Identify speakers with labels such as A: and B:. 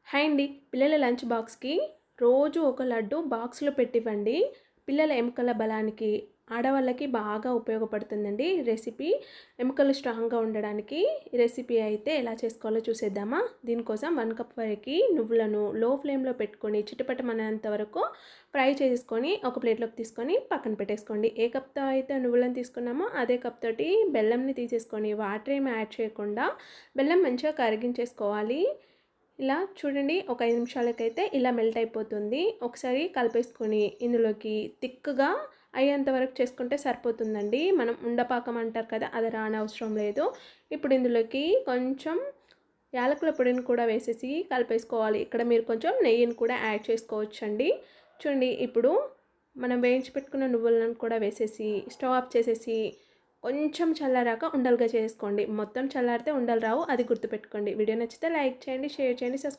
A: Hi అండి. పిల్లల lunch బాక్స్‌కి రోజు ఒక లడ్డు బాక్స్‌లో పెట్టివ్వండి. పిల్లల ఎముకల బలానికి, ఆడవాళ్ళకి బాగా ఉపయోగపడుతుందండి రెసిపీ. ఎముకలు స్ట్రాంగ్‌గా ఉండడానికి ఈ రెసిపీ అయితే ఎలా చేసుకోవాలో చూసేద్దామా? దీనికోసం 1 కప్ వరకి నువ్వులను లో ఫ్లేమ్‌లో పెట్టుకొని చిటపటమనేంత వరకు ఫ్రై చేసుకొని ఒక ప్లేట్‌లోకి తీసుకొని పక్కన పెట్టేసుకోండి. ఏ కప్‌తో అయితే నువ్వులను తీసుకున్నామో అదే కప్ తోటి బెల్లంని తీసేసుకొని వాటర్ ఏమి యాడ్ చేయకుండా బెల్లం మంచిగా కరిగించేసుకోవాలి. ఇలా చూడండి, ఒక 5 నిమిషాలకైతే ఇలా మెల్ట్ అయిపోతుంది. ఒకసారి కలిపేసుకొని ఇందులోకి థిక్‌గా అయ్యేంత వరకు చేసుకుంటే సరిపోతుందండి. మనం ఉండపాకం అంటారు కదా, అది రానవసరం లేదు. ఇప్పుడు ఇందులోకి కొంచెం యాలకుల పొడిని కూడా వేసేసి కలిపేసుకోవాలి. ఇక్కడ మీరు కొంచెం నెయ్యిని కూడా యాడ్ చేసుకోవచ్చండి. చూడండి, ఇప్పుడు మనం వేయించి పెట్టుకున్న నువ్వులను కూడా వేసేసి స్టవ్ ఆఫ్ చేసేసి కొంచెం చల్లారాక ఉండలుగా చేసుకోండి. మొత్తం చల్లారితే ఉండలు రావు, అది గుర్తుపెట్టుకోండి. వీడియో నచ్చితే లైక్ చేయండి, షేర్ చేయండి,